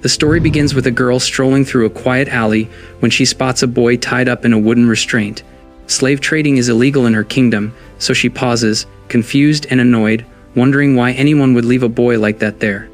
The story begins with a girl strolling through a quiet alley when she spots a boy tied up in a wooden restraint. Slave trading is illegal in her kingdom, so she pauses, confused and annoyed, wondering why anyone would leave a boy like that there.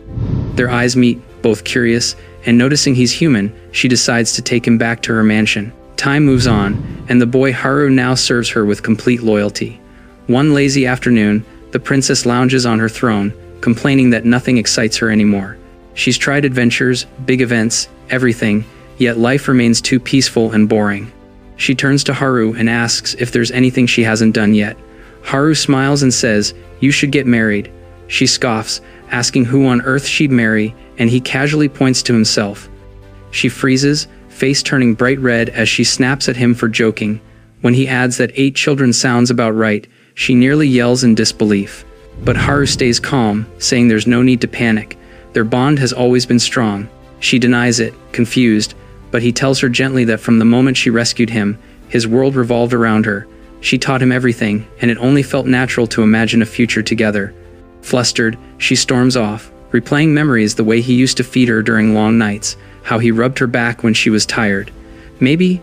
Their eyes meet, both curious, and noticing he's human, she decides to take him back to her mansion. Time moves on, and the boy Haru now serves her with complete loyalty. One lazy afternoon, the princess lounges on her throne, complaining that nothing excites her anymore. She's tried adventures, big events, everything, yet life remains too peaceful and boring. She turns to Haru and asks if there's anything she hasn't done yet. Haru smiles and says, "You should get married." She scoffs, asking who on earth she'd marry, and he casually points to himself. She freezes, face turning bright red as she snaps at him for joking. When he adds that 8 children sounds about right, she nearly yells in disbelief. But Haru stays calm, saying there's no need to panic. Their bond has always been strong. She denies it, confused, but he tells her gently that from the moment she rescued him, his world revolved around her. She taught him everything, and it only felt natural to imagine a future together. Flustered, she storms off, replaying memories the way he used to feed her during long nights, how he rubbed her back when she was tired. Maybe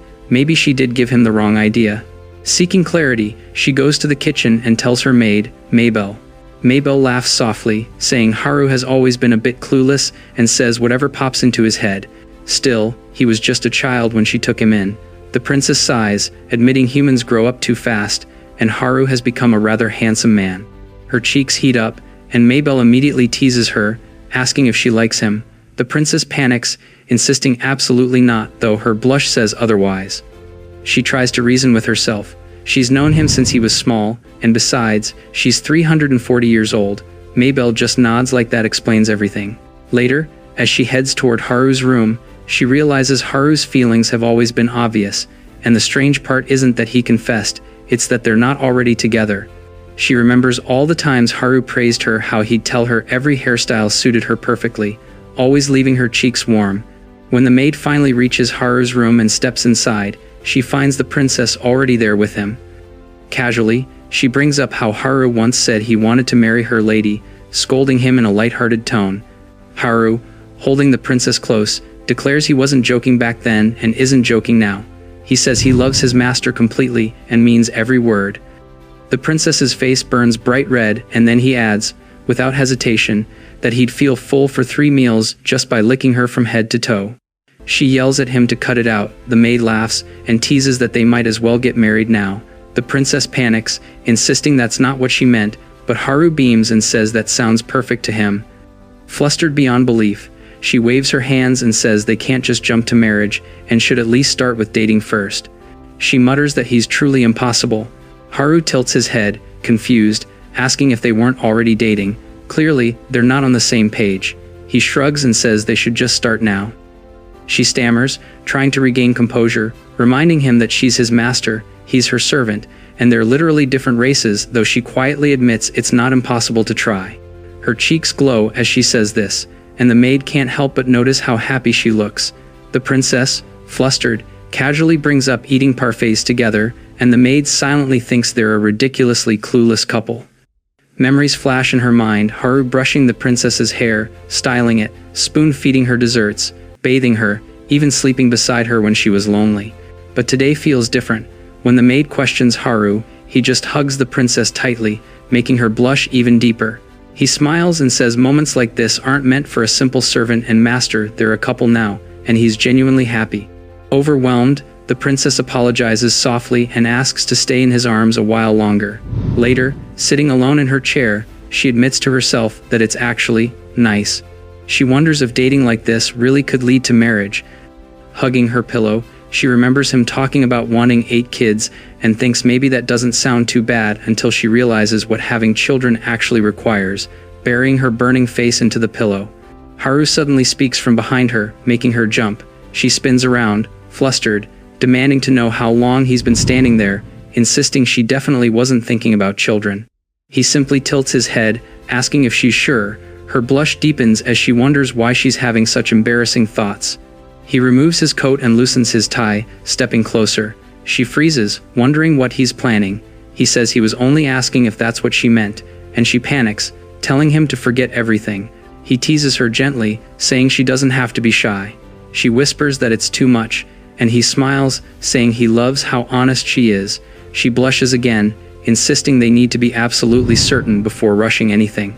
she did give him the wrong idea. Seeking clarity, she goes to the kitchen and tells her maid, Mabel. Mabel laughs softly, saying Haru has always been a bit clueless and says whatever pops into his head. Still, he was just a child when she took him in. The princess sighs, admitting humans grow up too fast, and Haru has become a rather handsome man. Her cheeks heat up, and Mabel immediately teases her, asking if she likes him. The princess panics, insisting absolutely not, though her blush says otherwise. She tries to reason with herself. She's known him since he was small, and besides, she's 340 years old. Mabel just nods like that explains everything. Later, as she heads toward Haru's room, she realizes Haru's feelings have always been obvious, and the strange part isn't that he confessed, it's that they're not already together. She remembers all the times Haru praised her, how he'd tell her every hairstyle suited her perfectly, always leaving her cheeks warm. When the maid finally reaches Haru's room and steps inside, she finds the princess already there with him. Casually, she brings up how Haru once said he wanted to marry her lady, scolding him in a light-hearted tone. Haru, holding the princess close, declares he wasn't joking back then and isn't joking now. He says he loves his master completely and means every word. The princess's face burns bright red, and then he adds, without hesitation, that he'd feel full for 3 meals just by licking her from head to toe. She yells at him to cut it out. The maid laughs and teases that they might as well get married now. The princess panics, insisting that's not what she meant, but Haru beams and says that sounds perfect to him. Flustered beyond belief, she waves her hands and says they can't just jump to marriage and should at least start with dating first. She mutters that he's truly impossible. Haru tilts his head, confused, asking if they weren't already dating. Clearly, they're not on the same page. He shrugs and says they should just start now. She stammers, trying to regain composure, reminding him that she's his master, he's her servant, and they're literally different races, though she quietly admits it's not impossible to try. Her cheeks glow as she says this, and the maid can't help but notice how happy she looks. The princess, flustered, casually brings up eating parfaits together, and the maid silently thinks they're a ridiculously clueless couple. Memories flash in her mind, Haru brushing the princess's hair, styling it, spoon-feeding her desserts, bathing her, even sleeping beside her when she was lonely. But today feels different. When the maid questions Haru, he just hugs the princess tightly, making her blush even deeper. He smiles and says moments like this aren't meant for a simple servant and master, they're a couple now, and he's genuinely happy. Overwhelmed, the princess apologizes softly and asks to stay in his arms a while longer. Later, sitting alone in her chair, she admits to herself that it's actually nice. She wonders if dating like this really could lead to marriage. Hugging her pillow, she remembers him talking about wanting 8 kids and thinks maybe that doesn't sound too bad until she realizes what having children actually requires, burying her burning face into the pillow. Haru suddenly speaks from behind her, making her jump. She spins around, flustered, demanding to know how long he's been standing there, insisting she definitely wasn't thinking about children. He simply tilts his head, asking if she's sure. Her blush deepens as she wonders why she's having such embarrassing thoughts. He removes his coat and loosens his tie, stepping closer. She freezes, wondering what he's planning. He says he was only asking if that's what she meant, and she panics, telling him to forget everything. He teases her gently, saying she doesn't have to be shy. She whispers that it's too much, and he smiles, saying he loves how honest she is. She blushes again, insisting they need to be absolutely certain before rushing anything.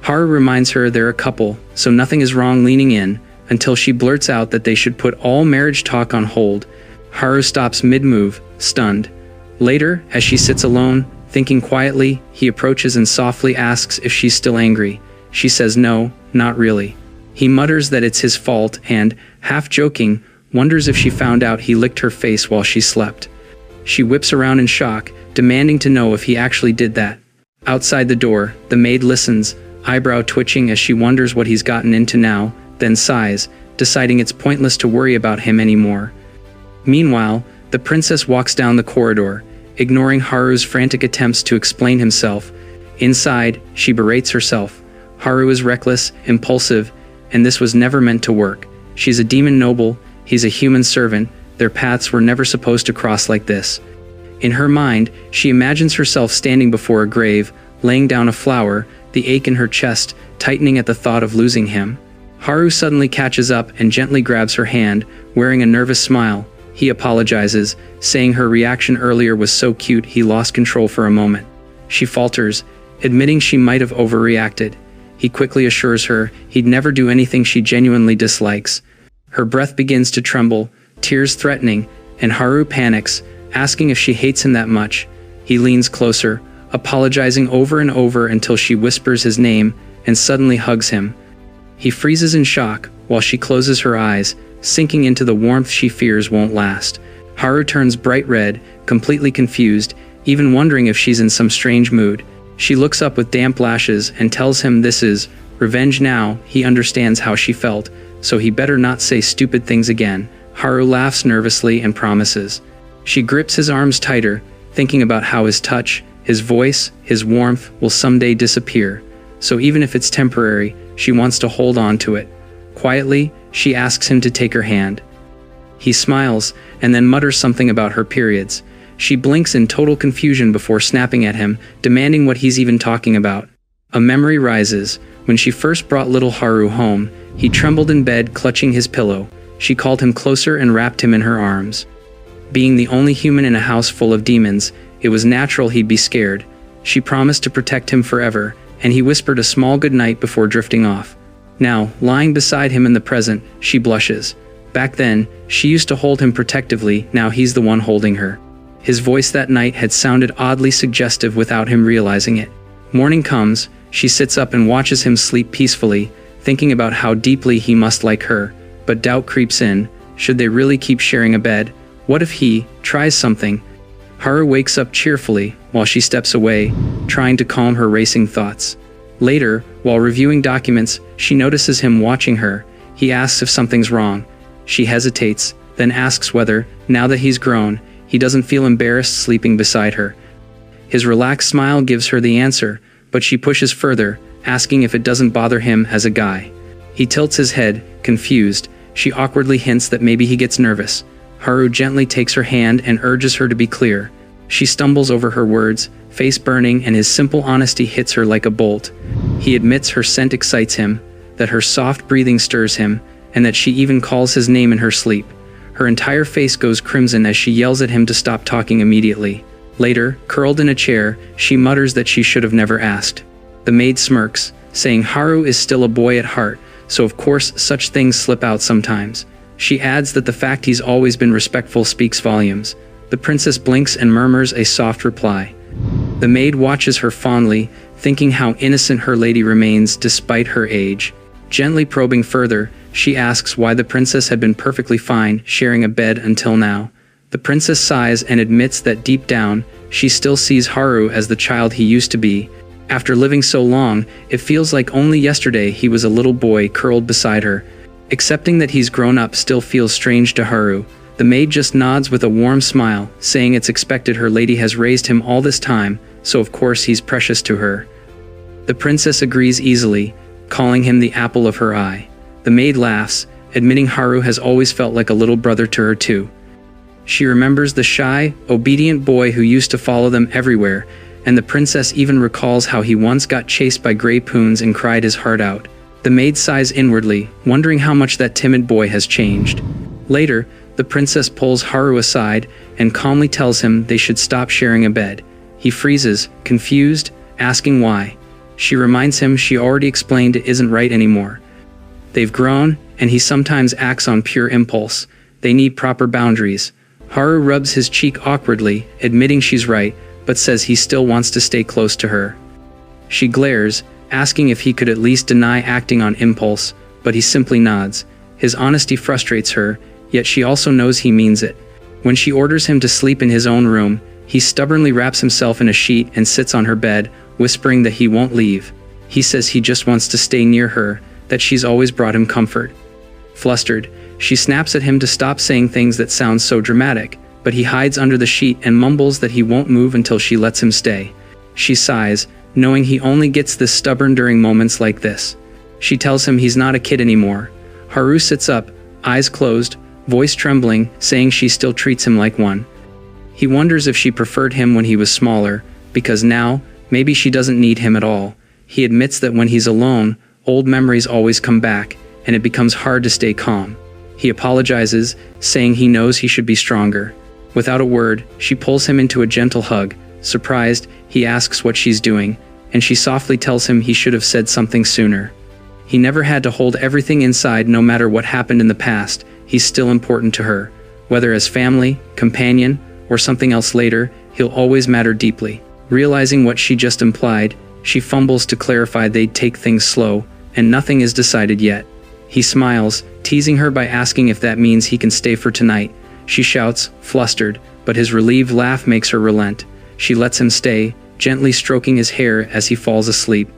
Haru reminds her they're a couple, so nothing is wrong, leaning in, until she blurts out that they should put all marriage talk on hold. Haru stops mid-move, stunned. Later, as she sits alone, thinking quietly, he approaches and softly asks if she's still angry. She says no, not really. He mutters that it's his fault and, half joking, wonders if she found out he licked her face while she slept. She whips around in shock, demanding to know if he actually did that. Outside the door, the maid listens, eyebrow twitching as she wonders what he's gotten into now, then sighs, deciding it's pointless to worry about him anymore. Meanwhile, the princess walks down the corridor, ignoring Haru's frantic attempts to explain himself. Inside, she berates herself. Haru is reckless, impulsive, and this was never meant to work. She's a demon noble, he's a human servant, their paths were never supposed to cross like this. In her mind, she imagines herself standing before a grave, laying down a flower, the ache in her chest tightening at the thought of losing him. Haru suddenly catches up and gently grabs her hand, wearing a nervous smile. He apologizes, saying her reaction earlier was so cute he lost control for a moment. She falters, admitting she might have overreacted. He quickly assures her he'd never do anything she genuinely dislikes. Her breath begins to tremble, tears threatening, and Haru panics, asking if she hates him that much. He leans closer, apologizing over and over until she whispers his name and suddenly hugs him. He freezes in shock while she closes her eyes, sinking into the warmth she fears won't last. Haru turns bright red, completely confused, even wondering if she's in some strange mood. She looks up with damp lashes and tells him this is revenge now. He understands how she felt, so he better not say stupid things again. Haru laughs nervously and promises. She grips his arms tighter, thinking about how his touch, his voice, his warmth will someday disappear. So even if it's temporary, she wants to hold on to it. Quietly, she asks him to take her hand. He smiles, and then mutters something about her periods. She blinks in total confusion before snapping at him, demanding what he's even talking about. A memory rises. When she first brought little Haru home, he trembled in bed, clutching his pillow. She called him closer and wrapped him in her arms. Being the only human in a house full of demons, it was natural he'd be scared. She promised to protect him forever, and he whispered a small goodnight before drifting off. Now, lying beside him in the present, she blushes. Back then, she used to hold him protectively, now he's the one holding her. His voice that night had sounded oddly suggestive without him realizing it. Morning comes, she sits up and watches him sleep peacefully, thinking about how deeply he must like her, but doubt creeps in. Should they really keep sharing a bed? What if he tries something? Haru wakes up cheerfully, while she steps away, trying to calm her racing thoughts. Later, while reviewing documents, she notices him watching her. He asks if something's wrong. She hesitates, then asks whether, now that he's grown, he doesn't feel embarrassed sleeping beside her. His relaxed smile gives her the answer, but she pushes further, asking if it doesn't bother him as a guy. He tilts his head, confused. She awkwardly hints that maybe he gets nervous. Haru gently takes her hand and urges her to be clear. She stumbles over her words, face burning, and his simple honesty hits her like a bolt. He admits her scent excites him, that her soft breathing stirs him, and that she even calls his name in her sleep. Her entire face goes crimson as she yells at him to stop talking immediately. Later, curled in a chair, she mutters that she should have never asked. The maid smirks, saying Haru is still a boy at heart, so of course such things slip out sometimes. She adds that the fact he's always been respectful speaks volumes. The princess blinks and murmurs a soft reply. The maid watches her fondly, thinking how innocent her lady remains despite her age. Gently probing further, she asks why the princess had been perfectly fine sharing a bed until now. The princess sighs and admits that deep down, she still sees Haru as the child he used to be. After living so long, it feels like only yesterday he was a little boy curled beside her. Accepting that he's grown up still feels strange to Haru. The maid just nods with a warm smile, saying it's expected her lady has raised him all this time, so of course he's precious to her. The princess agrees easily, calling him the apple of her eye. The maid laughs, admitting Haru has always felt like a little brother to her too. She remembers the shy, obedient boy who used to follow them everywhere, and the princess even recalls how he once got chased by gray poons and cried his heart out. The maid sighs inwardly, wondering how much that timid boy has changed. Later, the princess pulls Haru aside and calmly tells him they should stop sharing a bed. He freezes, confused, asking why. She reminds him she already explained it isn't right anymore. They've grown, and he sometimes acts on pure impulse. They need proper boundaries. Haru rubs his cheek awkwardly, admitting she's right, but says he still wants to stay close to her. She glares, asking if he could at least deny acting on impulse, but he simply nods. His honesty frustrates her, yet she also knows he means it. When she orders him to sleep in his own room, he stubbornly wraps himself in a sheet and sits on her bed, whispering that he won't leave. He says he just wants to stay near her, that she's always brought him comfort. Flustered, she snaps at him to stop saying things that sound so dramatic, but he hides under the sheet and mumbles that he won't move until she lets him stay. She sighs, knowing he only gets this stubborn during moments like this. She tells him he's not a kid anymore. Haru sits up, eyes closed, voice trembling, saying she still treats him like one. He wonders if she preferred him when he was smaller, because now, maybe she doesn't need him at all. He admits that when he's alone, old memories always come back, and it becomes hard to stay calm. He apologizes, saying he knows he should be stronger. Without a word, she pulls him into a gentle hug. Surprised, he asks what she's doing, and she softly tells him he should have said something sooner. He never had to hold everything inside. No matter what happened in the past, he's still important to her. Whether as family, companion, or something else later, he'll always matter deeply. Realizing what she just implied, she fumbles to clarify they'd take things slow, and nothing is decided yet. He smiles, teasing her by asking if that means he can stay for tonight. She shouts, flustered, but his relieved laugh makes her relent. She lets him stay, gently stroking his hair as he falls asleep.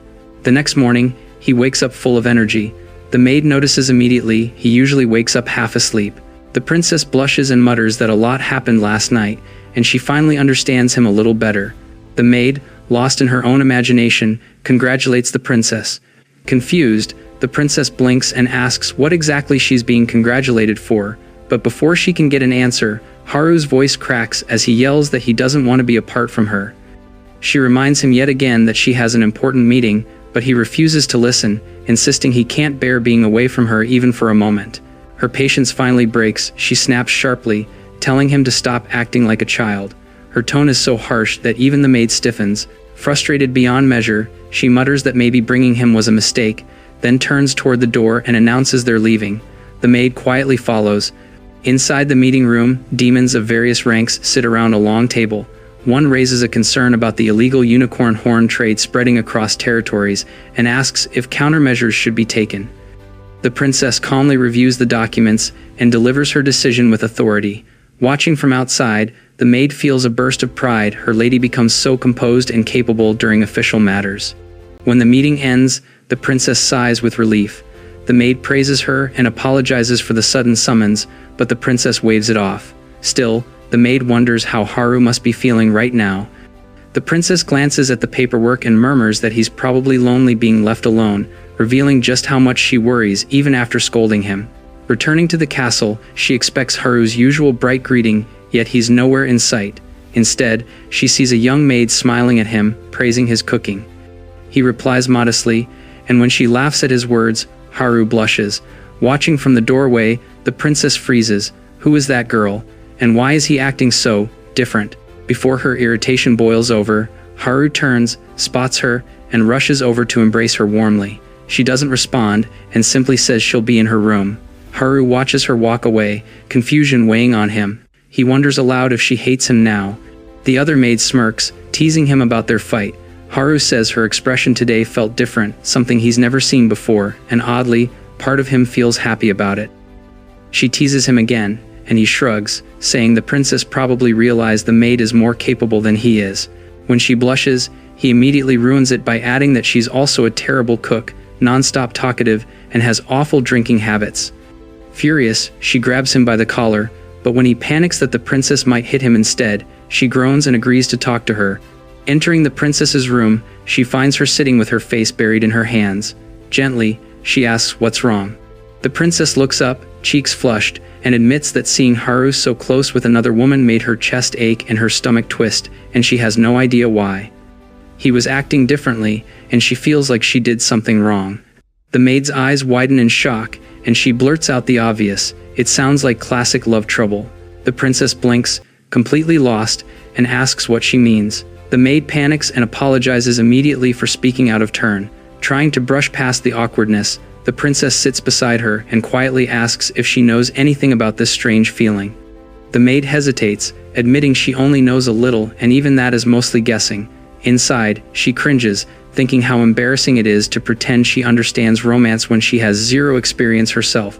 The next morning, he wakes up full of energy. The maid notices immediately. He usually wakes up half asleep. The princess blushes and mutters that a lot happened last night, and she finally understands him a little better. The maid, lost in her own imagination, congratulates the princess. Confused, the princess blinks and asks what exactly she's being congratulated for, but before she can get an answer, Haru's voice cracks as he yells that he doesn't want to be apart from her. She reminds him yet again that she has an important meeting, but he refuses to listen, insisting he can't bear being away from her even for a moment. Her patience finally breaks. She snaps sharply, telling him to stop acting like a child. Her tone is so harsh that even the maid stiffens. Frustrated beyond measure, she mutters that maybe bringing him was a mistake, then turns toward the door and announces they're leaving. The maid quietly follows. Inside the meeting room, demons of various ranks sit around a long table. One raises a concern about the illegal unicorn horn trade spreading across territories and asks if countermeasures should be taken. The princess calmly reviews the documents and delivers her decision with authority. Watching from outside, the maid feels a burst of pride. Her lady becomes so composed and capable during official matters. When the meeting ends, the princess sighs with relief. The maid praises her and apologizes for the sudden summons, but the princess waves it off. Still, the maid wonders how Haru must be feeling right now. The princess glances at the paperwork and murmurs that he's probably lonely being left alone, revealing just how much she worries even after scolding him. Returning to the castle, she expects Haru's usual bright greeting, yet he's nowhere in sight. Instead, she sees a young maid smiling at him, praising his cooking. He replies modestly, and when she laughs at his words, Haru blushes. Watching from the doorway, the princess freezes. Who is that girl? And why is he acting so different? Before her irritation boils over, Haru turns, spots her, and rushes over to embrace her warmly. She doesn't respond, and simply says she'll be in her room. Haru watches her walk away, confusion weighing on him. He wonders aloud if she hates him now. The other maid smirks, teasing him about their fight. Haru says her expression today felt different, something he's never seen before, and oddly, part of him feels happy about it. She teases him again, and he shrugs, saying the princess probably realized the maid is more capable than he is. When she blushes, he immediately ruins it by adding that she's also a terrible cook, non-stop talkative, and has awful drinking habits. Furious, she grabs him by the collar, but when he panics that the princess might hit him instead, she groans and agrees to talk to her. Entering the princess's room, she finds her sitting with her face buried in her hands. Gently, she asks what's wrong. The princess looks up, cheeks flushed, and admits that seeing Haru so close with another woman made her chest ache and her stomach twist, and she has no idea why. He was acting differently, and she feels like she did something wrong. The maid's eyes widen in shock, and she blurts out the obvious. It sounds like classic love trouble. The princess blinks, completely lost, and asks what she means. The maid panics and apologizes immediately for speaking out of turn. Trying to brush past the awkwardness, the princess sits beside her and quietly asks if she knows anything about this strange feeling. The maid hesitates, admitting she only knows a little, and even that is mostly guessing. Inside, she cringes, thinking how embarrassing it is to pretend she understands romance when she has zero experience herself.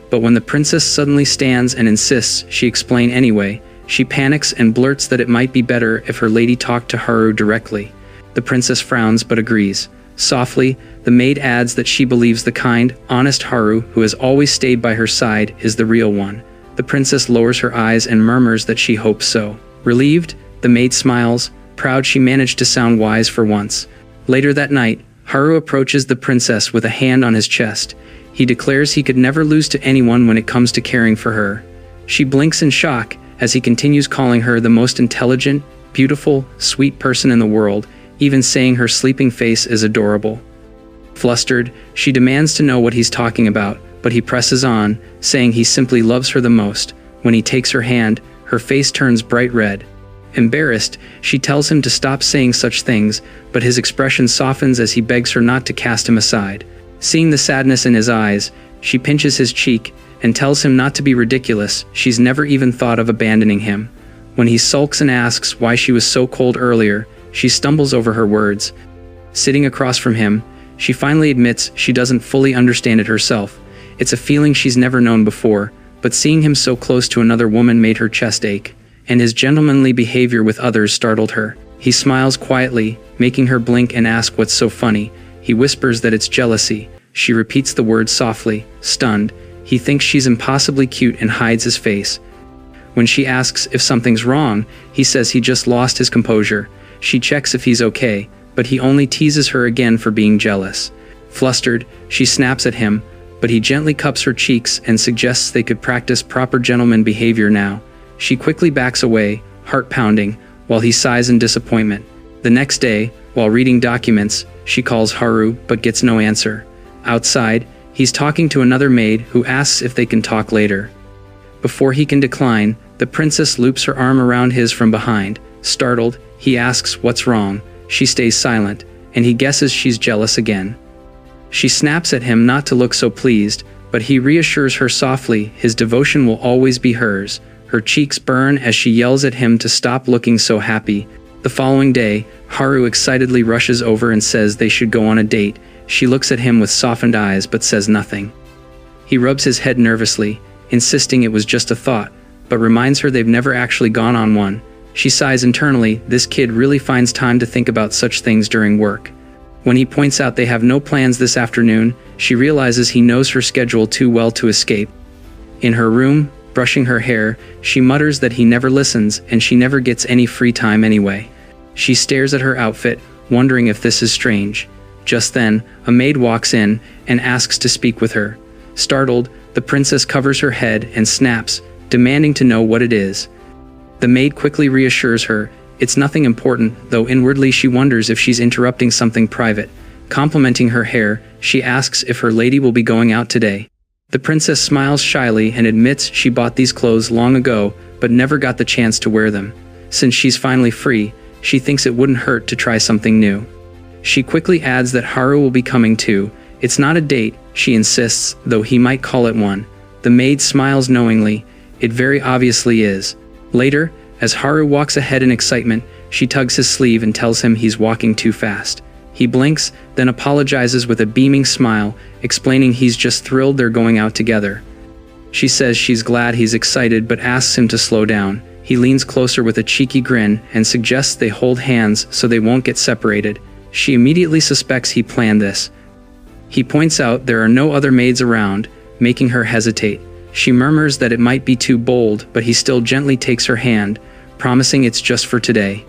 But when the princess suddenly stands and insists she explain anyway, she panics and blurts that it might be better if her lady talked to Haru directly. The princess frowns but agrees. Softly, the maid adds that she believes the kind, honest Haru, who has always stayed by her side, is the real one. The princess lowers her eyes and murmurs that she hopes so. Relieved, the maid smiles, proud she managed to sound wise for once. Later that night, Haru approaches the princess with a hand on his chest. He declares he could never lose to anyone when it comes to caring for her. She blinks in shock as he continues calling her the most intelligent, beautiful, sweet person in the world, even saying her sleeping face is adorable. Flustered, she demands to know what he's talking about, but he presses on, saying he simply loves her the most. When he takes her hand, her face turns bright red. Embarrassed, she tells him to stop saying such things, but his expression softens as he begs her not to cast him aside. Seeing the sadness in his eyes, she pinches his cheek and tells him not to be ridiculous. She's never even thought of abandoning him. When he sulks and asks why she was so cold earlier, she stumbles over her words. Sitting across from him, she finally admits she doesn't fully understand it herself. It's a feeling she's never known before, but seeing him so close to another woman made her chest ache, and his gentlemanly behavior with others startled her. He smiles quietly, making her blink and ask what's so funny. He whispers that it's jealousy. She repeats the word softly, stunned. He thinks she's impossibly cute and hides his face. When she asks if something's wrong, he says he just lost his composure. She checks if he's okay, but he only teases her again for being jealous. Flustered, she snaps at him, but he gently cups her cheeks and suggests they could practice proper gentleman behavior now. She quickly backs away, heart pounding, while he sighs in disappointment. The next day, while reading documents, she calls Haru but gets no answer. Outside, he's talking to another maid who asks if they can talk later. Before he can decline, the princess loops her arm around his from behind. Startled, he asks what's wrong. She stays silent, and he guesses she's jealous again. She snaps at him not to look so pleased, but he reassures her softly his devotion will always be hers. Her cheeks burn as she yells at him to stop looking so happy. The following day, Haru excitedly rushes over and says they should go on a date. She looks at him with softened eyes but says nothing. He rubs his head nervously, insisting it was just a thought, but reminds her they've never actually gone on one. She sighs internally. This kid really finds time to think about such things during work. When he points out they have no plans this afternoon, she realizes he knows her schedule too well to escape. In her room, brushing her hair, she mutters that he never listens and she never gets any free time anyway. She stares at her outfit, wondering if this is strange. Just then, a maid walks in and asks to speak with her. Startled, the princess covers her head and snaps, demanding to know what it is. The maid quickly reassures her it's nothing important, though inwardly she wonders if she's interrupting something private. Complimenting her hair, she asks if her lady will be going out today. The princess smiles shyly and admits she bought these clothes long ago, but never got the chance to wear them. Since she's finally free, she thinks it wouldn't hurt to try something new. She quickly adds that Haru will be coming too. It's not a date, she insists, though he might call it one. The maid smiles knowingly. It very obviously is. Later, as Haru walks ahead in excitement, she tugs his sleeve and tells him he's walking too fast. He blinks, then apologizes with a beaming smile, explaining he's just thrilled they're going out together. She says she's glad he's excited but asks him to slow down. He leans closer with a cheeky grin and suggests they hold hands so they won't get separated. She immediately suspects he planned this. He points out there are no other maids around, making her hesitate. She murmurs that it might be too bold, but he still gently takes her hand, promising it's just for today.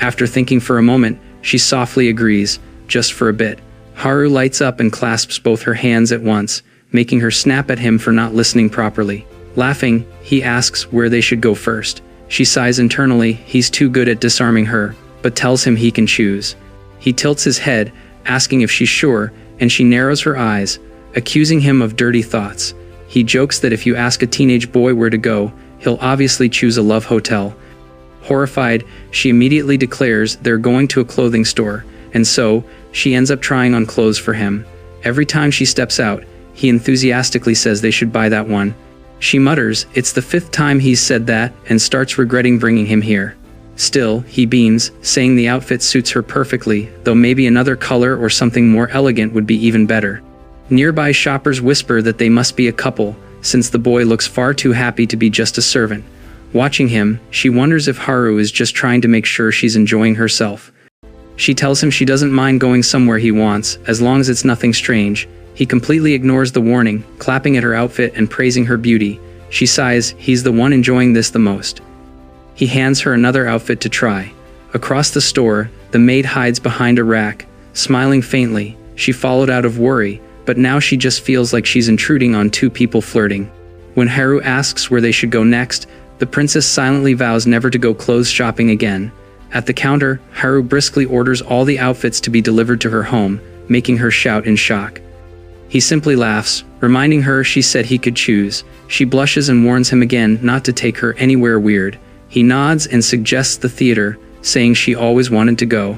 After thinking for a moment, she softly agrees, just for a bit. Haru lights up and clasps both her hands at once, making her snap at him for not listening properly. Laughing, he asks where they should go first. She sighs internally, he's too good at disarming her, but tells him he can choose. He tilts his head, asking if she's sure, and she narrows her eyes, accusing him of dirty thoughts. He jokes that if you ask a teenage boy where to go, he'll obviously choose a love hotel. Horrified, she immediately declares they're going to a clothing store, and so, she ends up trying on clothes for him. Every time she steps out, he enthusiastically says they should buy that one. She mutters, it's the 5th time he's said that, and starts regretting bringing him here. Still, he beams, saying the outfit suits her perfectly, though maybe another color or something more elegant would be even better. Nearby shoppers whisper that they must be a couple, since the boy looks far too happy to be just a servant. Watching him, she wonders if Haru is just trying to make sure she's enjoying herself. She tells him she doesn't mind going somewhere he wants, as long as it's nothing strange. He completely ignores the warning, clapping at her outfit and praising her beauty. She sighs, he's the one enjoying this the most. He hands her another outfit to try. Across the store, the maid hides behind a rack, smiling faintly. She followed out of worry, but now she just feels like she's intruding on 2 people flirting. When Haru asks where they should go next, the princess silently vows never to go clothes shopping again. At the counter, Haru briskly orders all the outfits to be delivered to her home, making her shout in shock. He simply laughs, reminding her she said he could choose. She blushes and warns him again not to take her anywhere weird. He nods and suggests the theater, saying she always wanted to go.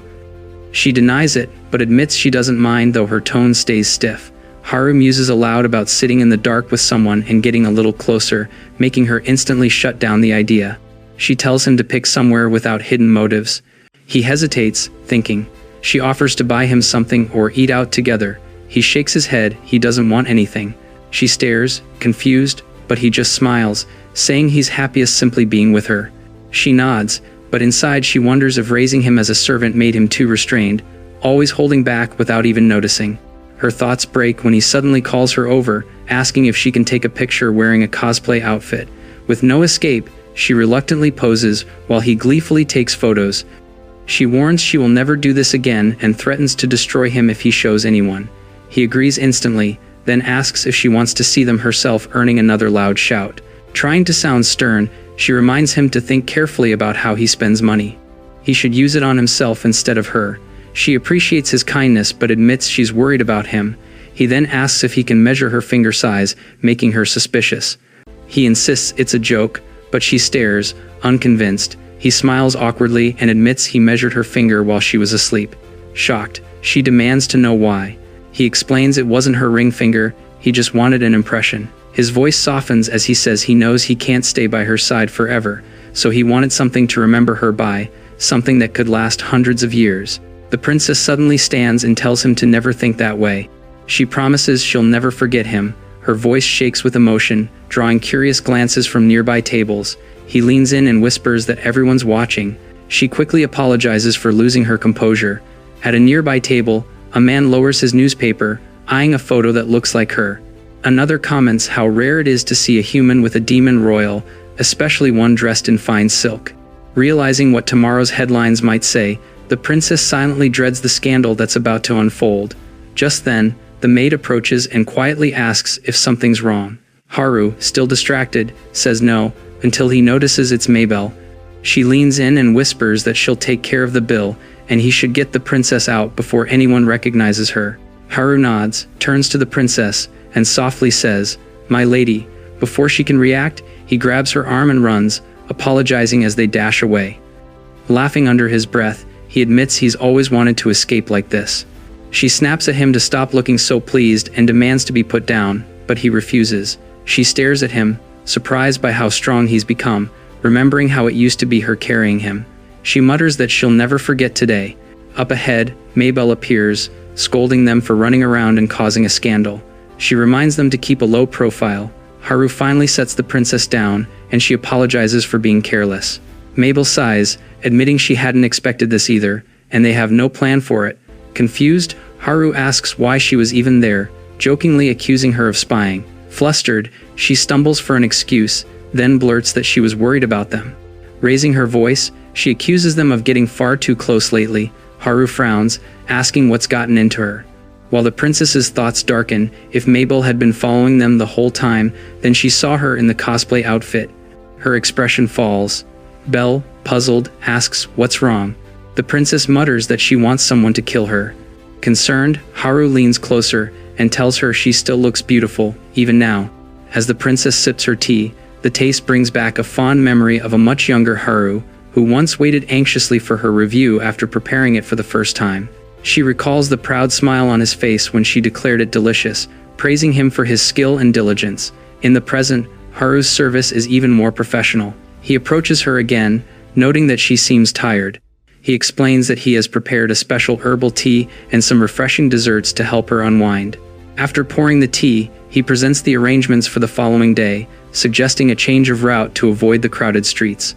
She denies it, but admits she doesn't mind, though her tone stays stiff. Haru muses aloud about sitting in the dark with someone and getting a little closer, making her instantly shut down the idea. She tells him to pick somewhere without hidden motives. He hesitates, thinking. She offers to buy him something or eat out together. He shakes his head, he doesn't want anything. She stares, confused, but he just smiles, saying he's happiest simply being with her. She nods, but inside she wonders if raising him as a servant made him too restrained, always holding back without even noticing. Her thoughts break when he suddenly calls her over, asking if she can take a picture wearing a cosplay outfit. With no escape, she reluctantly poses while he gleefully takes photos. She warns she will never do this again and threatens to destroy him if he shows anyone. He agrees instantly, then asks if she wants to see them herself, earning another loud shout. Trying to sound stern, she reminds him to think carefully about how he spends money. He should use it on himself instead of her. She appreciates his kindness but admits she's worried about him. He then asks if he can measure her finger size, making her suspicious. He insists it's a joke, but she stares, unconvinced. He smiles awkwardly and admits he measured her finger while she was asleep. Shocked, she demands to know why. He explains it wasn't her ring finger, he just wanted an impression. His voice softens as he says he knows he can't stay by her side forever, so he wanted something to remember her by, something that could last hundreds of years. The princess suddenly stands and tells him to never think that way. She promises she'll never forget him. Her voice shakes with emotion, drawing curious glances from nearby tables. He leans in and whispers that everyone's watching. She quickly apologizes for losing her composure. At a nearby table, a man lowers his newspaper, eyeing a photo that looks like her. Another comments how rare it is to see a human with a demon royal, especially one dressed in fine silk. Realizing what tomorrow's headlines might say, the princess silently dreads the scandal that's about to unfold. Just then, the maid approaches and quietly asks if something's wrong. Haru, still distracted, says no, until he notices it's Mabel. She leans in and whispers that she'll take care of the bill, and he should get the princess out before anyone recognizes her. Haru nods, turns to the princess, and softly says, "My lady." Before she can react, he grabs her arm and runs, apologizing as they dash away. Laughing under his breath, he admits he's always wanted to escape like this. She snaps at him to stop looking so pleased and demands to be put down, but he refuses. She stares at him, surprised by how strong he's become, remembering how it used to be her carrying him. She mutters that she'll never forget today. Up ahead, Mabel appears, scolding them for running around and causing a scandal. She reminds them to keep a low profile. Haru finally sets the princess down, and she apologizes for being careless. Mabel sighs, admitting she hadn't expected this either, and they have no plan for it. Confused, Haru asks why she was even there, jokingly accusing her of spying. Flustered, she stumbles for an excuse, then blurts that she was worried about them. Raising her voice, she accuses them of getting far too close lately. Haru frowns, asking what's gotten into her. While the princess's thoughts darken, if Mabel had been following them the whole time, then she saw her in the cosplay outfit. Her expression falls. Belle, puzzled, asks what's wrong. The princess mutters that she wants someone to kill her. Concerned, Haru leans closer and tells her she still looks beautiful, even now. As the princess sips her tea, the taste brings back a fond memory of a much younger Haru, who once waited anxiously for her review after preparing it for the first time. She recalls the proud smile on his face when she declared it delicious, praising him for his skill and diligence. In the present, Haru's service is even more professional. He approaches her again, noting that she seems tired. He explains that he has prepared a special herbal tea and some refreshing desserts to help her unwind. After pouring the tea, he presents the arrangements for the following day, suggesting a change of route to avoid the crowded streets.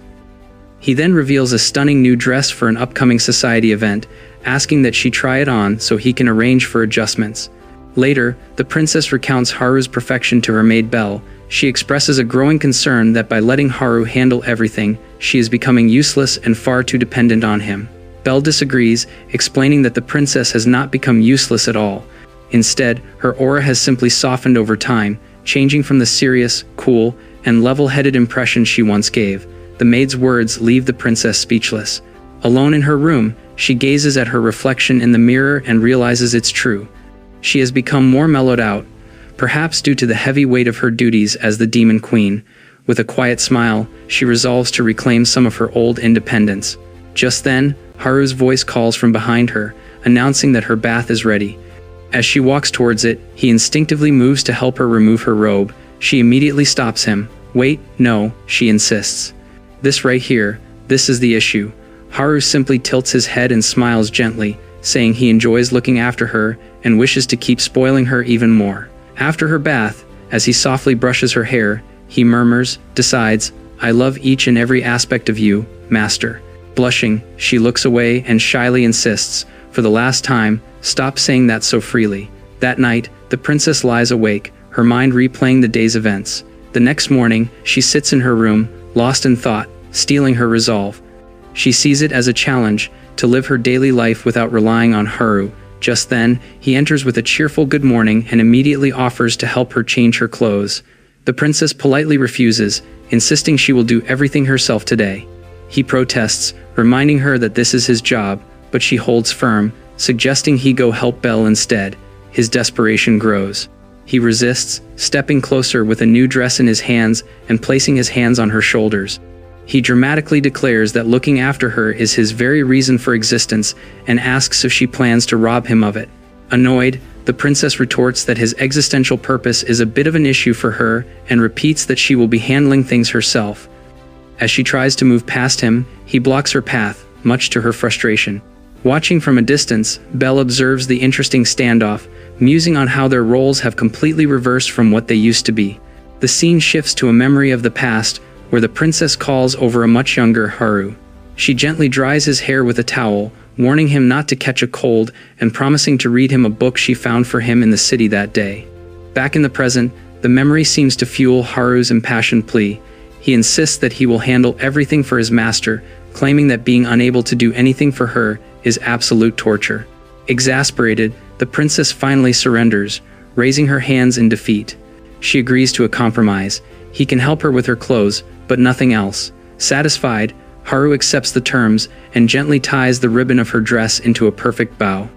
He then reveals a stunning new dress for an upcoming society event, asking that she try it on so he can arrange for adjustments. Later, the princess recounts Haru's perfection to her maid Belle. She expresses a growing concern that by letting Haru handle everything, she is becoming useless and far too dependent on him. Belle disagrees, explaining that the princess has not become useless at all. Instead, her aura has simply softened over time, changing from the serious, cool, and level-headed impression she once gave. The maid's words leave the princess speechless. Alone in her room, she gazes at her reflection in the mirror and realizes it's true. She has become more mellowed out, perhaps due to the heavy weight of her duties as the demon queen. With a quiet smile, she resolves to reclaim some of her old independence. Just then, Haru's voice calls from behind her, announcing that her bath is ready. As she walks towards it, he instinctively moves to help her remove her robe. She immediately stops him. "Wait, no," she insists. "This right here, this is the issue." Haru simply tilts his head and smiles gently, saying he enjoys looking after her and wishes to keep spoiling her even more. After her bath, as he softly brushes her hair, he murmurs, decides, "I love each and every aspect of you, master." Blushing, she looks away and shyly insists, "For the last time, stop saying that so freely." That night, the princess lies awake, her mind replaying the day's events. The next morning, she sits in her room, lost in thought, stealing her resolve. She sees it as a challenge to live her daily life without relying on Haru. Just then, he enters with a cheerful good morning and immediately offers to help her change her clothes. The princess politely refuses, insisting she will do everything herself today. He protests, reminding her that this is his job, but she holds firm, suggesting he go help Belle instead. His desperation grows. He resists, stepping closer with a new dress in his hands and placing his hands on her shoulders. He dramatically declares that looking after her is his very reason for existence and asks if she plans to rob him of it. Annoyed, the princess retorts that his existential purpose is a bit of an issue for her and repeats that she will be handling things herself. As she tries to move past him, he blocks her path, much to her frustration. Watching from a distance, Belle observes the interesting standoff, musing on how their roles have completely reversed from what they used to be. The scene shifts to a memory of the past, where the princess calls over a much younger Haru. She gently dries his hair with a towel, warning him not to catch a cold and promising to read him a book she found for him in the city that day. Back in the present, the memory seems to fuel Haru's impassioned plea. He insists that he will handle everything for his master, claiming that being unable to do anything for her is absolute torture. Exasperated, the princess finally surrenders, raising her hands in defeat. She agrees to a compromise. He can help her with her clothes, but nothing else. Satisfied, Haru accepts the terms and gently ties the ribbon of her dress into a perfect bow.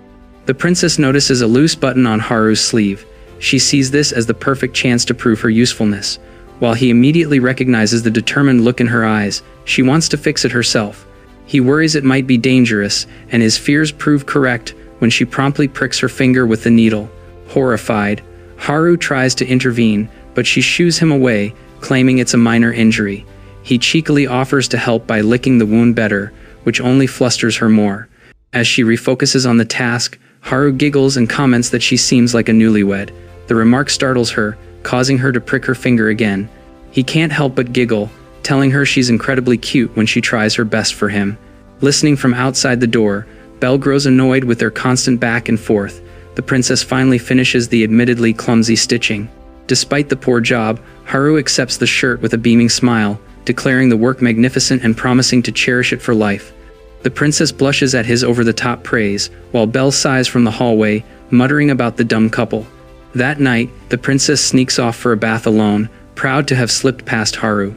The princess notices a loose button on Haru's sleeve. She sees this as the perfect chance to prove her usefulness. While he immediately recognizes the determined look in her eyes, she wants to fix it herself. He worries it might be dangerous, and his fears prove correct when she promptly pricks her finger with the needle. Horrified, Haru tries to intervene, but she shoos him away, claiming it's a minor injury. He cheekily offers to help by licking the wound better, which only flusters her more. As she refocuses on the task, Haru giggles and comments that she seems like a newlywed. The remark startles her, causing her to prick her finger again. He can't help but giggle, telling her she's incredibly cute when she tries her best for him. Listening from outside the door, Belle grows annoyed with their constant back and forth. The princess finally finishes the admittedly clumsy stitching. Despite the poor job, Haru accepts the shirt with a beaming smile, declaring the work magnificent and promising to cherish it for life. The princess blushes at his over-the-top praise, while Belle sighs from the hallway, muttering about the dumb couple. That night, the princess sneaks off for a bath alone, proud to have slipped past Haru.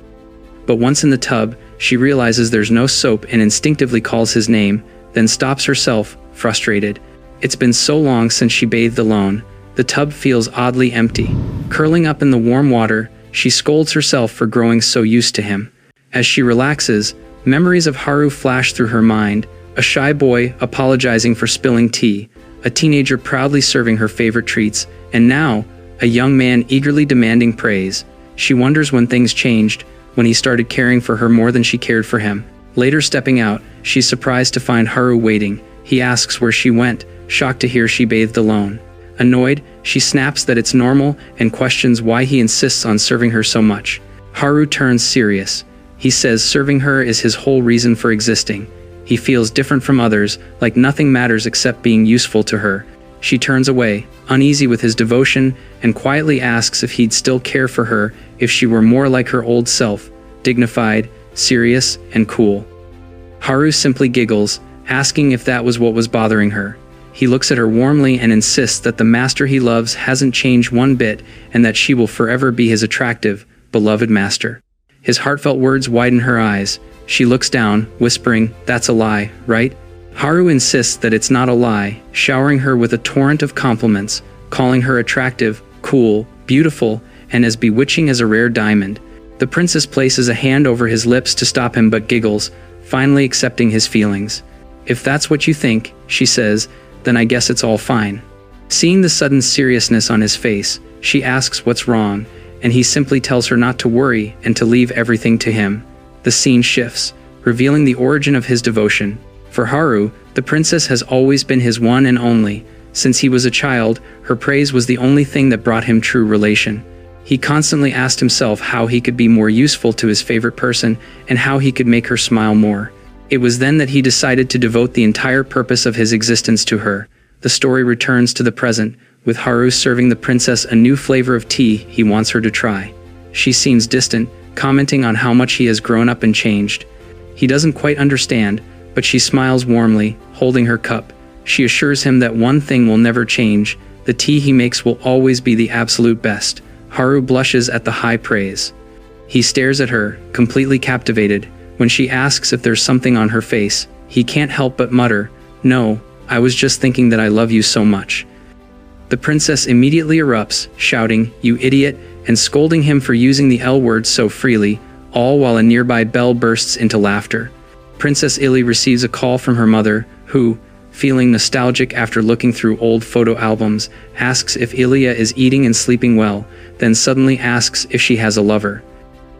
But once in the tub, she realizes there's no soap and instinctively calls his name, then stops herself, frustrated. It's been so long since she bathed alone. The tub feels oddly empty. Curling up in the warm water, she scolds herself for growing so used to him. As she relaxes, memories of Haru flash through her mind, a shy boy apologizing for spilling tea, a teenager proudly serving her favorite treats, and now, a young man eagerly demanding praise. She wonders when things changed, when he started caring for her more than she cared for him. Later stepping out, she's surprised to find Haru waiting. He asks where she went, shocked to hear she bathed alone. Annoyed, she snaps that it's normal and questions why he insists on serving her so much. Haru turns serious. He says serving her is his whole reason for existing. He feels different from others, like nothing matters except being useful to her. She turns away, uneasy with his devotion, and quietly asks if he'd still care for her if she were more like her old self, dignified, serious, and cool. Haru simply giggles, asking if that was what was bothering her. He looks at her warmly and insists that the master he loves hasn't changed one bit and that she will forever be his attractive, beloved master. His heartfelt words widen her eyes. She looks down, whispering, "That's a lie, right?" Haru insists that it's not a lie, showering her with a torrent of compliments, calling her attractive, cool, beautiful, and as bewitching as a rare diamond. The princess places a hand over his lips to stop him but giggles, finally accepting his feelings. "If that's what you think," she says, "then I guess it's all fine." Seeing the sudden seriousness on his face, she asks what's wrong, and he simply tells her not to worry and to leave everything to him. The scene shifts, revealing the origin of his devotion. For Haru, the princess has always been his one and only. Since he was a child, her praise was the only thing that brought him true relation. He constantly asked himself how he could be more useful to his favorite person and how he could make her smile more. It was then that he decided to devote the entire purpose of his existence to her. The story returns to the present, with Haru serving the princess a new flavor of tea he wants her to try. She seems distant, commenting on how much he has grown up and changed. He doesn't quite understand, but she smiles warmly, holding her cup. She assures him that one thing will never change: the tea he makes will always be the absolute best. Haru blushes at the high praise. He stares at her, completely captivated. When she asks if there's something on her face, he can't help but mutter, "No, I was just thinking that I love you so much." The princess immediately erupts, shouting, "You idiot," and scolding him for using the L word so freely, all while a nearby bell bursts into laughter. Princess Ili receives a call from her mother, who, feeling nostalgic after looking through old photo albums, asks if Ilya is eating and sleeping well, then suddenly asks if she has a lover.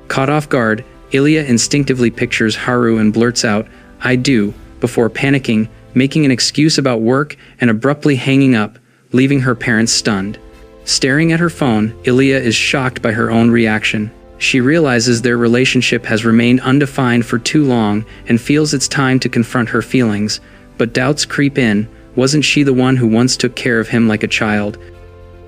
Caught off guard, Ilya instinctively pictures Haru and blurts out, "I do," before panicking, making an excuse about work and abruptly hanging up, leaving her parents stunned. Staring at her phone, Ilya is shocked by her own reaction. She realizes their relationship has remained undefined for too long and feels it's time to confront her feelings, but doubts creep in. Wasn't she the one who once took care of him like a child?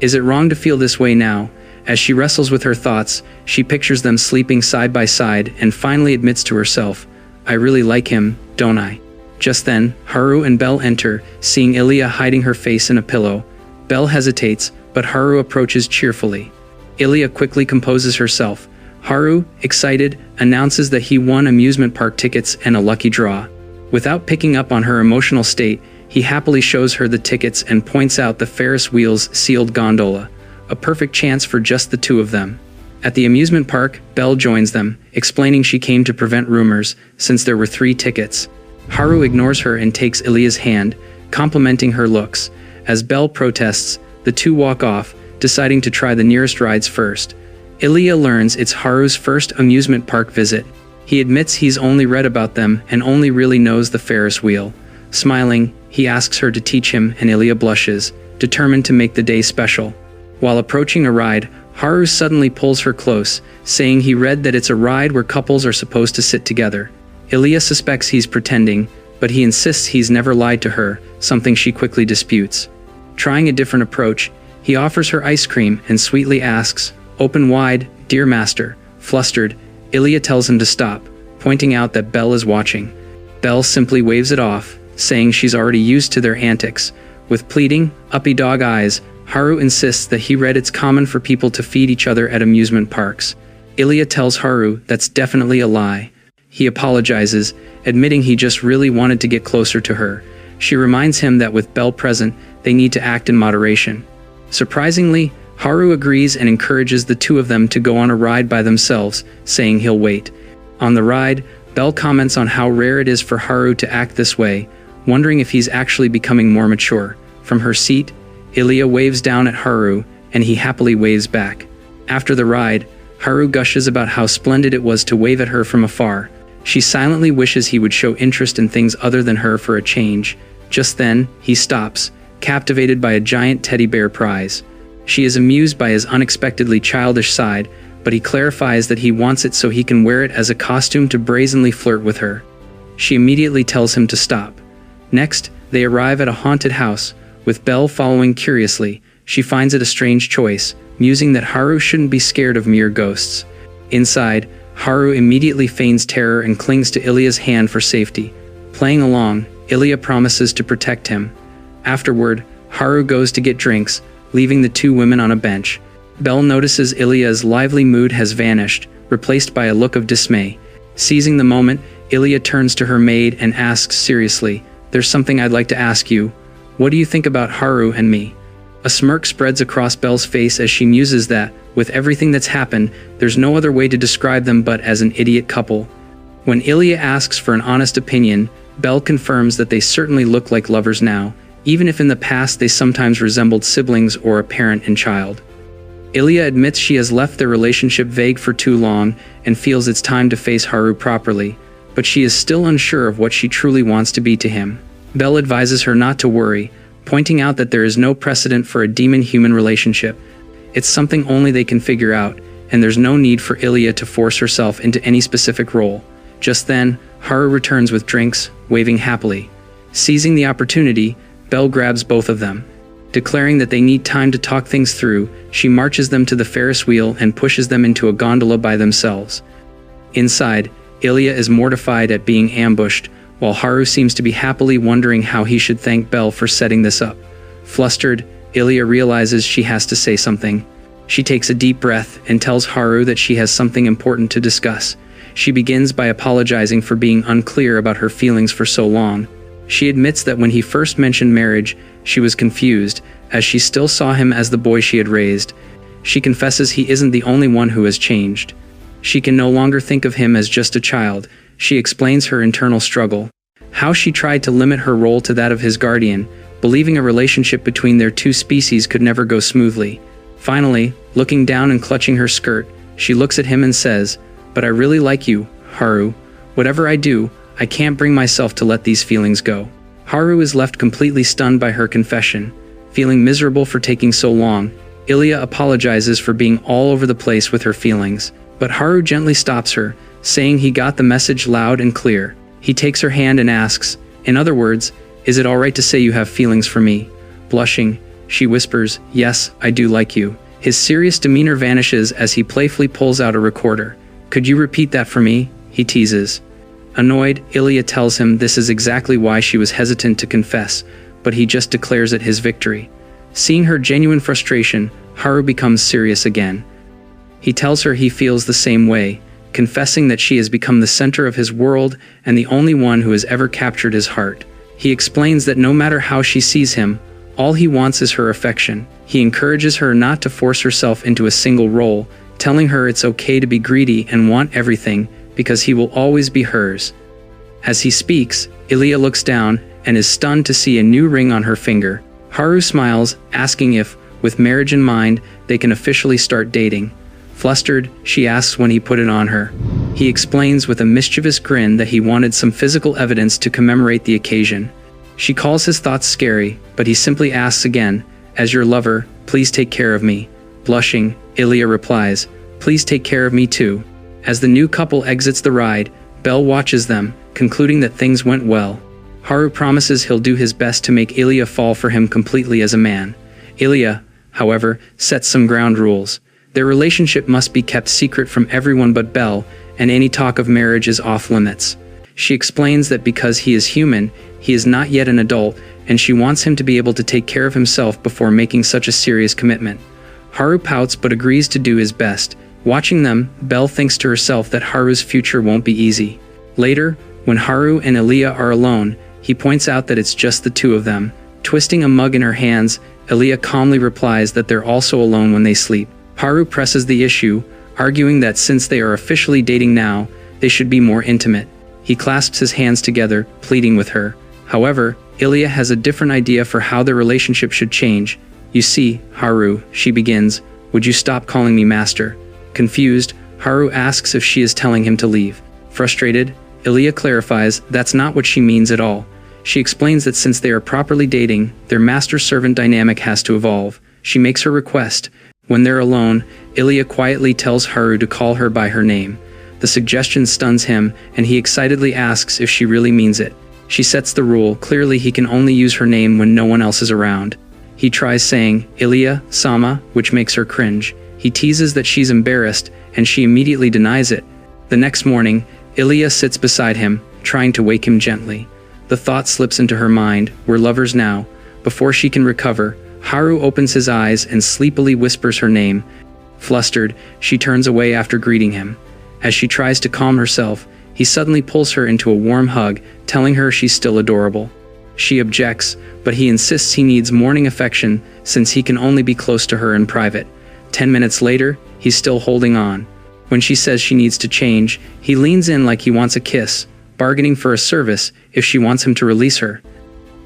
Is it wrong to feel this way now? As she wrestles with her thoughts, she pictures them sleeping side by side and finally admits to herself, "I really like him, don't I?" Just then, Haru and Belle enter, seeing Ilya hiding her face in a pillow. Belle hesitates, but Haru approaches cheerfully. Ilya quickly composes herself. Haru, excited, announces that he won amusement park tickets and a lucky draw. Without picking up on her emotional state, he happily shows her the tickets and points out the Ferris wheel's sealed gondola, a perfect chance for just the two of them. At the amusement park, Belle joins them, explaining she came to prevent rumors, since there were 3 tickets. Haru ignores her and takes Ilya's hand, complimenting her looks. As Belle protests, the two walk off, deciding to try the nearest rides first. Ilya learns it's Haru's first amusement park visit. He admits he's only read about them and only really knows the Ferris wheel. Smiling, he asks her to teach him and Ilya blushes, determined to make the day special. While approaching a ride, Haru suddenly pulls her close, saying he read that it's a ride where couples are supposed to sit together. Ilya suspects he's pretending, but he insists he's never lied to her, something she quickly disputes. Trying a different approach, he offers her ice cream and sweetly asks, "Open wide, dear master." Flustered, Ilya tells him to stop, pointing out that Belle is watching. Belle simply waves it off, saying she's already used to their antics. With pleading, uppy dog eyes, Haru insists that he read it's common for people to feed each other at amusement parks. Ilya tells Haru that's definitely a lie. He apologizes, admitting he just really wanted to get closer to her. She reminds him that with Belle present, they need to act in moderation. Surprisingly, Haru agrees and encourages the two of them to go on a ride by themselves, saying he'll wait. On the ride, Belle comments on how rare it is for Haru to act this way, wondering if he's actually becoming more mature. From her seat, Ilya waves down at Haru, and he happily waves back. After the ride, Haru gushes about how splendid it was to wave at her from afar. She silently wishes he would show interest in things other than her for a change. Just then, he stops, captivated by a giant teddy bear prize. She is amused by his unexpectedly childish side, but he clarifies that he wants it so he can wear it as a costume to brazenly flirt with her. She immediately tells him to stop. Next, they arrive at a haunted house, with Belle following curiously. She finds it a strange choice, musing that Haru shouldn't be scared of mere ghosts. Inside, Haru immediately feigns terror and clings to Ilya's hand for safety. Playing along, Ilya promises to protect him. Afterward, Haru goes to get drinks, leaving the two women on a bench. Belle notices Ilya's lively mood has vanished, replaced by a look of dismay. Seizing the moment, Ilya turns to her maid and asks seriously, "There's something I'd like to ask you. What do you think about Haru and me?" A smirk spreads across Belle's face as she muses that, with everything that's happened, there's no other way to describe them but as an idiot couple. When Ilya asks for an honest opinion, Belle confirms that they certainly look like lovers now, even if in the past they sometimes resembled siblings or a parent and child. Ilya admits she has left their relationship vague for too long and feels it's time to face Haru properly, but she is still unsure of what she truly wants to be to him. Belle advises her not to worry, pointing out that there is no precedent for a demon-human relationship. It's something only they can figure out, and there's no need for Ilya to force herself into any specific role. Just then, Haru returns with drinks, waving happily. Seizing the opportunity, Belle grabs both of them. Declaring that they need time to talk things through, she marches them to the Ferris wheel and pushes them into a gondola by themselves. Inside, Ilya is mortified at being ambushed, while Haru seems to be happily wondering how he should thank Belle for setting this up. Flustered, Ilya realizes she has to say something. She takes a deep breath and tells Haru that she has something important to discuss. She begins by apologizing for being unclear about her feelings for so long. She admits that when he first mentioned marriage, she was confused, as she still saw him as the boy she had raised. She confesses he isn't the only one who has changed. She can no longer think of him as just a child. She explains her internal struggle, how she tried to limit her role to that of his guardian, believing a relationship between their two species could never go smoothly. Finally, looking down and clutching her skirt, she looks at him and says, "But I really like you, Haru. Whatever I do, I can't bring myself to let these feelings go." Haru is left completely stunned by her confession. Feeling miserable for taking so long, Ilya apologizes for being all over the place with her feelings, but Haru gently stops her, saying he got the message loud and clear. He takes her hand and asks, "In other words, is it alright to say you have feelings for me?" Blushing, she whispers, "Yes, I do like you." His serious demeanor vanishes as he playfully pulls out a recorder. "Could you repeat that for me?" he teases. Annoyed, Ilya tells him this is exactly why she was hesitant to confess, but he just declares it his victory. Seeing her genuine frustration, Haru becomes serious again. He tells her he feels the same way, confessing that she has become the center of his world and the only one who has ever captured his heart. He explains that no matter how she sees him, all he wants is her affection. He encourages her not to force herself into a single role, telling her it's okay to be greedy and want everything, because he will always be hers. As he speaks, Ilya looks down and is stunned to see a new ring on her finger. Haru smiles, asking if, with marriage in mind, they can officially start dating. Flustered, she asks when he put it on her. He explains with a mischievous grin that he wanted some physical evidence to commemorate the occasion. She calls his thoughts scary, but he simply asks again, "As your lover, please take care of me." Blushing, Ilya replies, "Please take care of me too." As the new couple exits the ride, Belle watches them, concluding that things went well. Haru promises he'll do his best to make Ilya fall for him completely as a man. Ilya, however, sets some ground rules. Their relationship must be kept secret from everyone but Belle, and any talk of marriage is off limits. She explains that because he is human, he is not yet an adult, and she wants him to be able to take care of himself before making such a serious commitment. Haru pouts but agrees to do his best. Watching them, Belle thinks to herself that Haru's future won't be easy. Later, when Haru and Ilya are alone, He points out that it's just the two of them. Twisting a mug in her hands, Ilia calmly replies that they're also alone when they sleep. Haru presses the issue, arguing that since they are officially dating now, they should be more intimate. He clasps his hands together, pleading with her. However, Ilia has a different idea for how their relationship should change. You see, Haru, she begins, would you stop calling me master? Confused, Haru asks if she is telling him to leave. Frustrated, Ilia clarifies that's not what she means at all. She explains that since they are properly dating, their master-servant dynamic has to evolve. She makes her request. When they're alone, Ilia quietly tells Haru to call her by her name. The suggestion stuns him, and he excitedly asks if she really means it. She sets the rule, clearly he can only use her name when no one else is around. He tries saying, Ilia-sama, which makes her cringe. He teases that she's embarrassed, and she immediately denies it. The next morning, Ilia sits beside him, trying to wake him gently. The thought slips into her mind, we're lovers now. Before she can recover, Haru opens his eyes and sleepily whispers her name. Flustered, she turns away after greeting him. As she tries to calm herself, he suddenly pulls her into a warm hug, telling her she's still adorable. She objects, but he insists he needs morning affection since he can only be close to her in private. 10 minutes later, he's still holding on. When she says she needs to change, he leans in like he wants a kiss, bargaining for a service if she wants him to release her.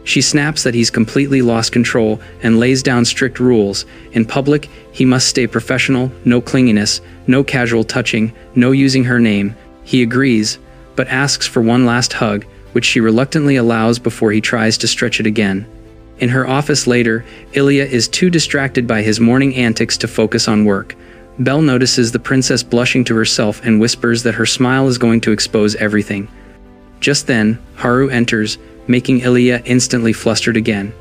She snaps that he's completely lost control and lays down strict rules. In public, he must stay professional, no clinginess, no casual touching, no using her name. He agrees, but asks for one last hug, which she reluctantly allows before he tries to stretch it again. In her office later, Ilia is too distracted by his morning antics to focus on work. Belle notices the princess blushing to herself and whispers that her smile is going to expose everything. Just then, Haru enters, making Ilia instantly flustered again.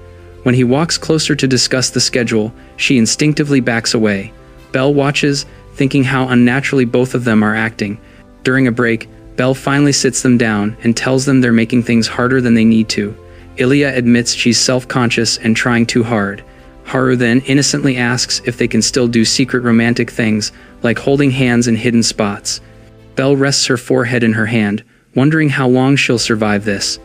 When he walks closer to discuss the schedule, she instinctively backs away. Belle watches, thinking how unnaturally both of them are acting. During a break, Belle finally sits them down and tells them they're making things harder than they need to. Ilia admits she's self-conscious and trying too hard. Haru then innocently asks if they can still do secret romantic things, like holding hands in hidden spots. Belle rests her forehead in her hand, wondering how long she'll survive this.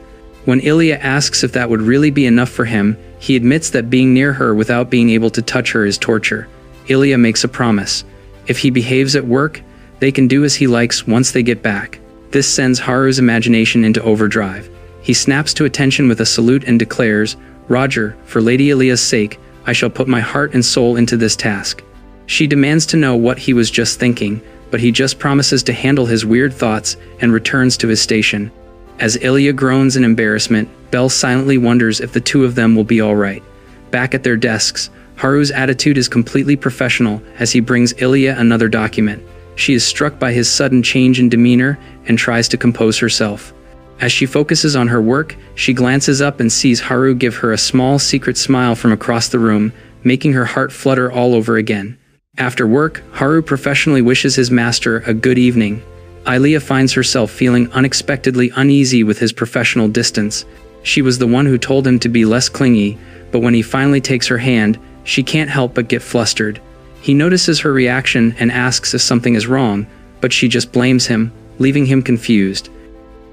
When Ilia asks if that would really be enough for him, he admits that being near her without being able to touch her is torture. Ilia makes a promise. If he behaves at work, they can do as he likes once they get back. This sends Haru's imagination into overdrive. He snaps to attention with a salute and declares, Roger, for Lady Ilia's sake, I shall put my heart and soul into this task. She demands to know what he was just thinking, but he just promises to handle his weird thoughts and returns to his station. As Ilia groans in embarrassment, Belle silently wonders if the two of them will be alright. Back at their desks, Haru's attitude is completely professional as he brings Ilia another document. She is struck by his sudden change in demeanor and tries to compose herself. As she focuses on her work, she glances up and sees Haru give her a small secret smile from across the room, making her heart flutter all over again. After work, Haru professionally wishes his master a good evening. Ilia finds herself feeling unexpectedly uneasy with his professional distance. She was the one who told him to be less clingy, but when he finally takes her hand, she can't help but get flustered. He notices her reaction and asks if something is wrong, but she just blames him, leaving him confused.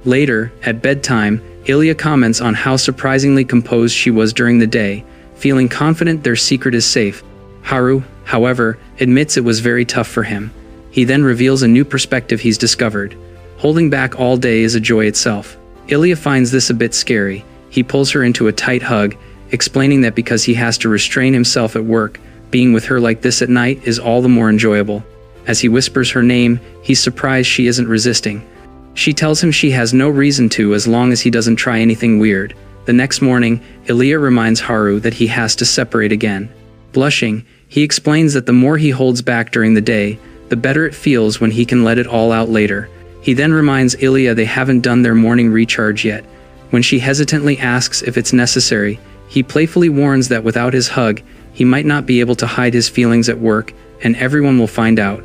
Later, at bedtime, Ilia comments on how surprisingly composed she was during the day, feeling confident their secret is safe. Haru, however, admits it was very tough for him. He then reveals a new perspective he's discovered. Holding back all day is a joy itself. Ilia finds this a bit scary. He pulls her into a tight hug, explaining that because he has to restrain himself at work, being with her like this at night is all the more enjoyable. As he whispers her name, he's surprised she isn't resisting. She tells him she has no reason to as long as he doesn't try anything weird. The next morning, Ilia reminds Haru that he has to separate again. Blushing, he explains that the more he holds back during the day, the better it feels when he can let it all out later. He then reminds Ilia they haven't done their morning recharge yet. When she hesitantly asks if it's necessary, he playfully warns that without his hug, he might not be able to hide his feelings at work, and everyone will find out.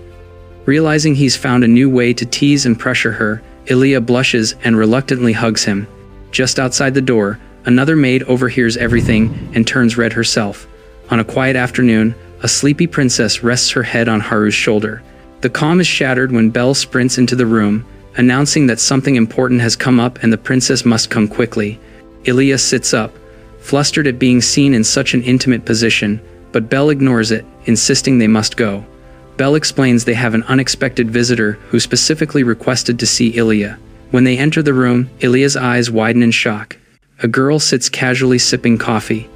Realizing he's found a new way to tease and pressure her, Ilia blushes and reluctantly hugs him. Just outside the door, another maid overhears everything and turns red herself. On a quiet afternoon, a sleepy princess rests her head on Haru's shoulder. The calm is shattered when Belle sprints into the room, announcing that something important has come up and the princess must come quickly. Ilya sits up, flustered at being seen in such an intimate position, but Belle ignores it, insisting they must go. Belle explains they have an unexpected visitor who specifically requested to see Ilya. When they enter the room, Ilya's eyes widen in shock. A girl sits casually sipping coffee.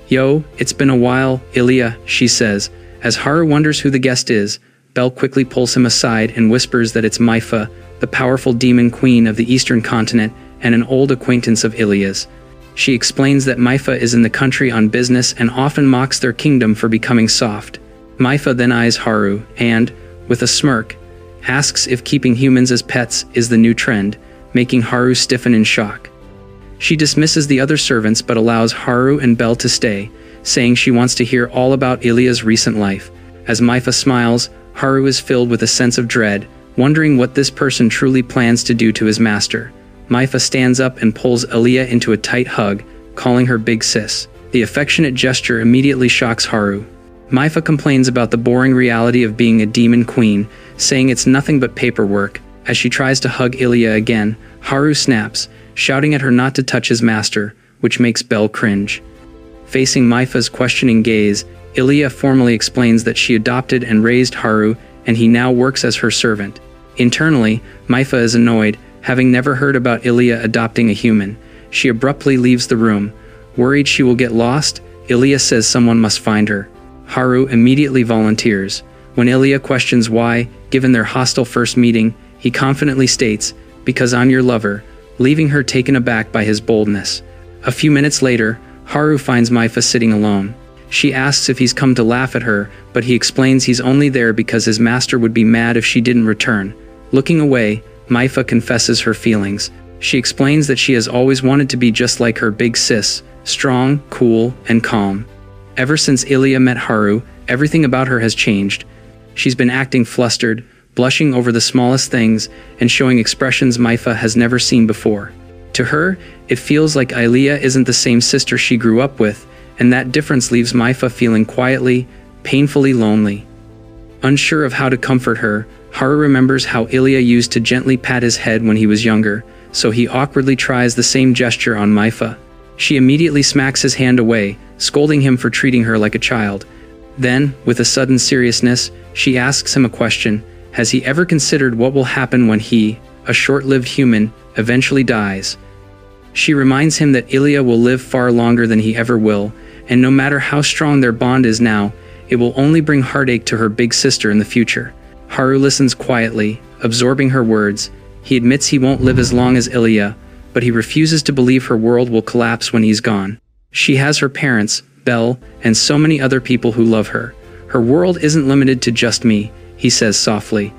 "Yo, it's been a while, Ilya," she says. As Haru wonders who the guest is, Belle quickly pulls him aside and whispers that it's Manhwa, the powerful demon queen of the eastern continent and an old acquaintance of Ilya's. She explains that Manhwa is in the country on business and often mocks their kingdom for becoming soft. Manhwa then eyes Haru and, with a smirk, asks if keeping humans as pets is the new trend, making Haru stiffen in shock. She dismisses the other servants but allows Haru and Belle to stay, saying she wants to hear all about Ilya's recent life. As Manhwa smiles, Haru is filled with a sense of dread, wondering what this person truly plans to do to his master. Manhwa stands up and pulls Ilya into a tight hug, calling her big sis. The affectionate gesture immediately shocks Haru. Manhwa complains about the boring reality of being a demon queen, saying it's nothing but paperwork. As she tries to hug Ilya again, Haru snaps, shouting at her not to touch his master, which makes Belle cringe. Facing Manhwa's questioning gaze, Ilya formally explains that she adopted and raised Haru, and he now works as her servant. Internally, Manhwa is annoyed, having never heard about Ilya adopting a human. She abruptly leaves the room. Worried she will get lost, Ilya says someone must find her. Haru immediately volunteers. When Ilya questions why, given their hostile first meeting, he confidently states, "Because I'm your lover," leaving her taken aback by his boldness. A few minutes later, Haru finds Manhwa sitting alone. She asks if he's come to laugh at her, but he explains he's only there because his master would be mad if she didn't return. Looking away, Manhwa confesses her feelings. She explains that she has always wanted to be just like her big sis, strong, cool, and calm. Ever since Ilya met Haru, everything about her has changed. She's been acting flustered, blushing over the smallest things, and showing expressions Manhwa has never seen before. To her, it feels like Ilya isn't the same sister she grew up with, and that difference leaves Manhwa feeling quietly, painfully lonely. Unsure of how to comfort her, Haru remembers how Ilya used to gently pat his head when he was younger, so he awkwardly tries the same gesture on Manhwa. She immediately smacks his hand away, scolding him for treating her like a child. Then, with a sudden seriousness, she asks him a question. Has he ever considered what will happen when he, a short-lived human, eventually dies? She reminds him that Ilya will live far longer than he ever will, and no matter how strong their bond is now, it will only bring heartache to her big sister in the future. Haru listens quietly, absorbing her words. He admits he won't live as long as Ilya, but he refuses to believe her world will collapse when he's gone. She has her parents, Belle, and so many other people who love her. Her world isn't limited to just me, he says softly.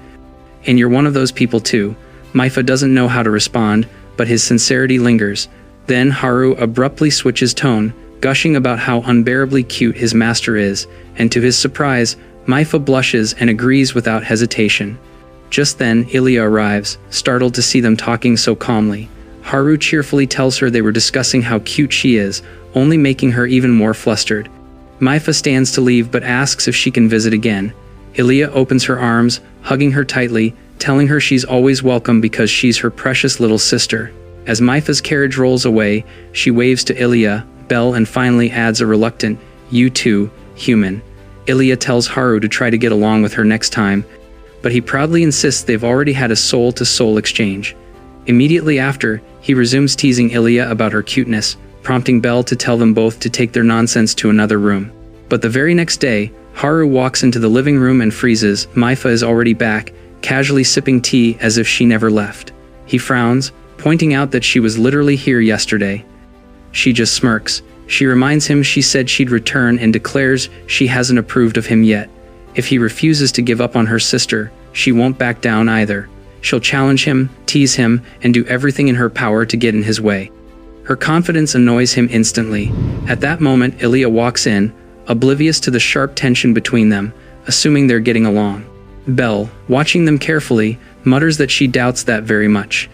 And you're one of those people too. Manhwa doesn't know how to respond, but his sincerity lingers. Then Haru abruptly switches tone, gushing about how unbearably cute his master is, and to his surprise, Manhwa blushes and agrees without hesitation. Just then, Ilya arrives, startled to see them talking so calmly. Haru cheerfully tells her they were discussing how cute she is, only making her even more flustered. Manhwa stands to leave but asks if she can visit again. Ilya opens her arms, hugging her tightly, telling her she's always welcome because she's her precious little sister. As Manhwa's carriage rolls away, she waves to Ilya, Belle, and finally adds a reluctant, "You too, human." Ilya tells Haru to try to get along with her next time, but he proudly insists they've already had a soul-to-soul exchange. Immediately after, he resumes teasing Ilya about her cuteness, prompting Belle to tell them both to take their nonsense to another room. But the very next day, Haru walks into the living room and freezes. Manhwa is already back, casually sipping tea as if she never left. He frowns, pointing out that she was literally here yesterday. She just smirks. She reminds him she said she'd return and declares she hasn't approved of him yet. If he refuses to give up on her sister, she won't back down either. She'll challenge him, tease him, and do everything in her power to get in his way. Her confidence annoys him instantly. At that moment, Ilya walks in, oblivious to the sharp tension between them, assuming they're getting along. Belle, watching them carefully, mutters that she doubts that very much.